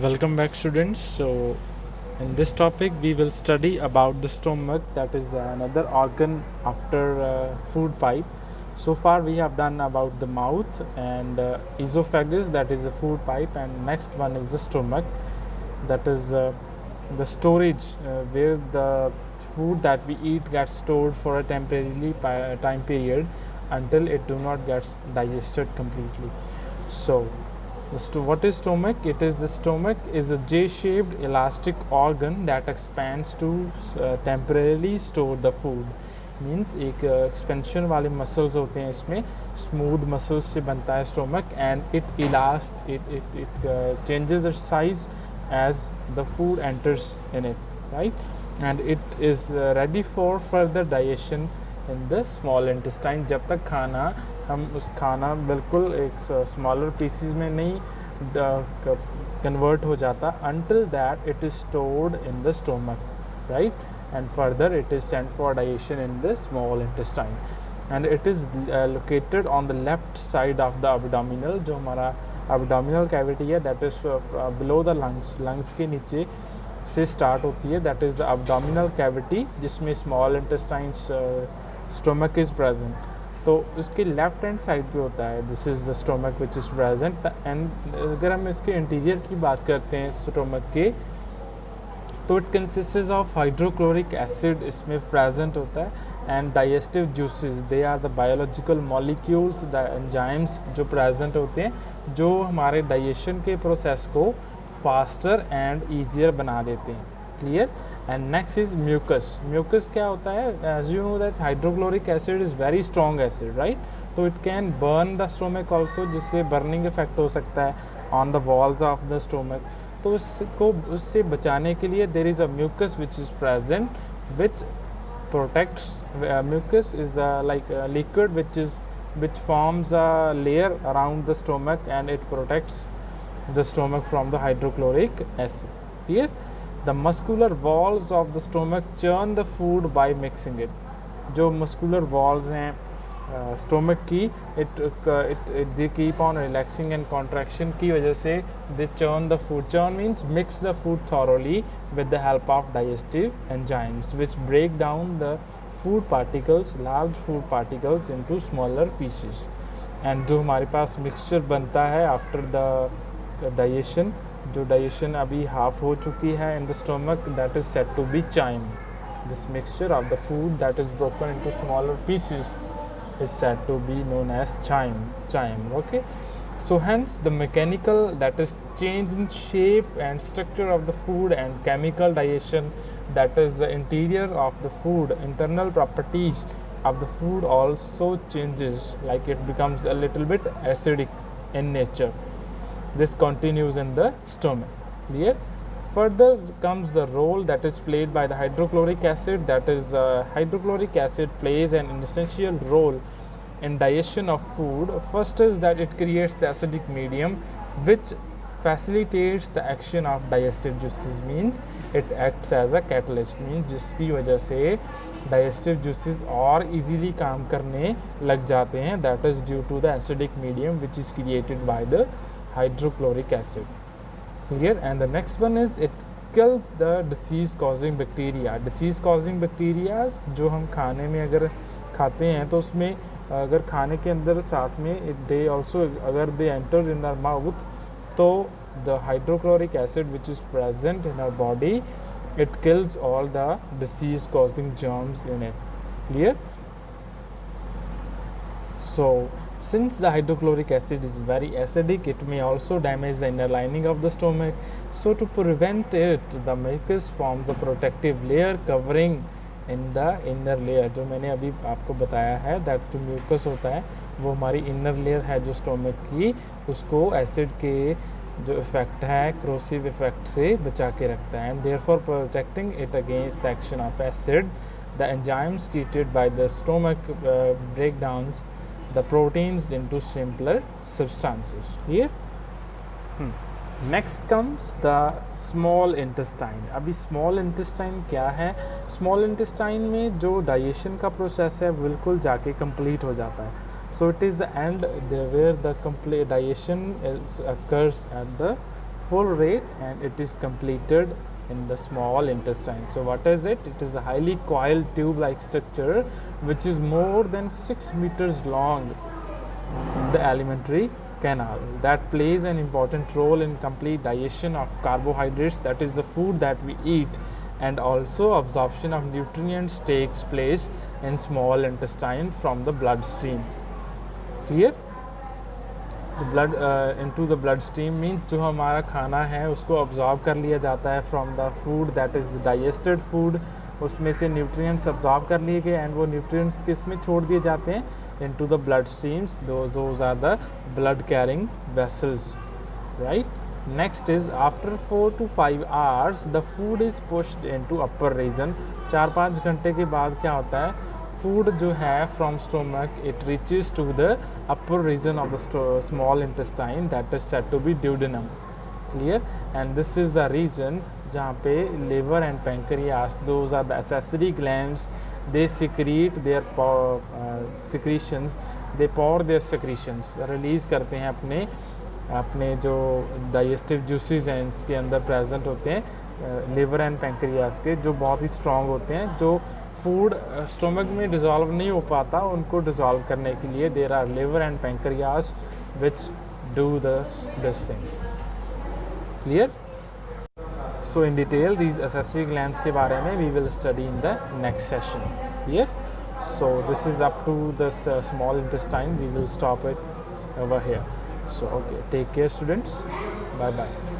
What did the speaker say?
Welcome back, students. So in this topic we will study about the stomach, that is another organ after food pipe. So far we have done about the mouth and esophagus, that is the food pipe, and next one is the stomach, that is the storage where the food that we eat gets stored for a temporarily time period until it do not gets digested completely. So what is stomach? The stomach is a J-shaped elastic organ that expands to temporarily store the food. Means एक expansion वाले muscles होते हैं इसमें, smooth muscles से बनता है stomach, and it changes it's size as the food enters in it, right? And it is ready for further digestion in the small intestine. जब तक खाना हम उस खाना बिल्कुल एक स्मॉलर पीसीज में नहीं कन्वर्ट हो जाता, until that it is stored in the stomach, right? And further it is sent for digestion in the small intestine, and it is located on the left side of the abdominal. जो हमारा abdominal cavity है, that is below the lungs के नीचे से start होती है, that is the abdominal cavity, जिसमें small intestine stomach is present. तो इसके लेफ्ट हैंड साइड पे होता है, this is the stomach which is present. And अगर हम इसके इंटीरियर की बात करते हैं स्टोमक के, तो it consist of hydrochloric acid इसमें प्रेजेंट होता है, and digestive juices, they are the biological molecules, the enzymes जो प्रेजेंट होते हैं, जो हमारे डाइजेशन के प्रोसेस को फास्टर एंड ईजियर बना देते हैं. Clear? And next is mucus. Mucus क्या होता है? As you know that hydrochloric acid is very strong acid, right? तो it can burn the stomach also, जिससे बर्निंग इफेक्ट हो सकता है on the walls of the stomach. तो उससे बचाने के लिए there is a mucus which is present which protects. Mucus is the liquid which forms a layer around the stomach, and it protects the stomach from the hydrochloric acid. Here the muscular walls of the stomach churn the food by mixing it. जो muscular walls हैं stomach की, they keep on relaxing and contraction की वजह से they churn the food. Churn means mix the food thoroughly with the help of digestive enzymes which break down the food particles, large food particles into smaller pieces. and जो हमारे पास mixture बनता है after the digestion, जो digestion अभी half हो चुकी है in the stomach, that is said to be chyme. This mixture of the food that is broken into smaller pieces is said to be known as chyme. Okay, so hence the mechanical, that is change in shape and structure of the food, and chemical digestion, that is the interior of the food, internal properties of the food also changes, like it becomes a little bit acidic in nature. This continues in the stomach. Clear? Further comes the role that is played by the hydrochloric acid, that is hydrochloric acid plays an essential role in digestion of food. First is that it creates the acidic medium which facilitates the action of digestive juices, means it acts as a catalyst, means जिसकी वजह से digestive juices और easily काम करने लग जाते हैं, that is due to the acidic medium which is created by the hydrochloric acid. Clear? And the next one is it kills the disease causing bacteria. Disease causing bacteria जो हम खाने में अगर खाते हैं तो उसमें अगर खाने के अंदर साथ में they also अगर they enter in our mouth, तो the hydrochloric acid which is present in our body, it kills all the disease causing germs in it. Clear? So since the hydrochloric acid is very acidic, it may also damage the inner lining of the stomach. So to prevent it, the mucus forms a protective layer covering in the inner layer. जो मैंने अभी आपको बताया है, that जो mucus होता है वो हमारी inner layer है जो stomach की, उसको acid के जो इफेक्ट है, corrosive इफेक्ट से बचा के रखता है, and therefore protecting it against the action of acid. The enzymes treated by the stomach breakdowns the proteins into simpler substances. Here? Next comes the small intestine. अभी small intestine क्या है? Small intestine में जो digestion का process है बिल्कुल जाके complete हो जाता है. So it is the end where the complete digestion occurs at the full rate, and it is completed in the small intestine. So what is it? It is a highly coiled tube-like structure which is more than 6 meters long in the alimentary canal, that plays an important role in complete digestion of carbohydrates, that is the food that we eat, and also absorption of nutrients takes place in small intestine from the bloodstream. Clear? The blood into the bloodstream means जो हमारा खाना है उसको absorb कर लिया जाता है from the food that is digested food, उसमें से nutrients absorb कर लिए गए and वो nutrients किस में छोड़ दिए जाते हैं? Into the blood streams. Those are the blood carrying vessels, right? Next is after 4 to 5 hours the food is pushed into upper region. 4-5 घंटे के बाद क्या होता है? Food जो है from stomach it reaches to the upper region of the small intestine, that is said to be duodenum. Clear? And this is the region जहाँ पे liver and pancreas, those are the accessory glands, they secrete their secretions, they pour their secretions, release करते हैं अपने जो digestive juices हैं इसके अंदर present होते हैं liver and pancreas के, जो बहुत ही strong होते हैं, जो फूड स्टोमक में डिज़ोल्व नहीं हो पाता, उनको डिज़ोल्व करने के लिए there are liver and pancreas which do this thing. Clear? So in detail these accessory glands के बारे में we will study in the next session. Clear? So this is up to the small intestine. We will stop it over here. So okay, take care students. Bye bye.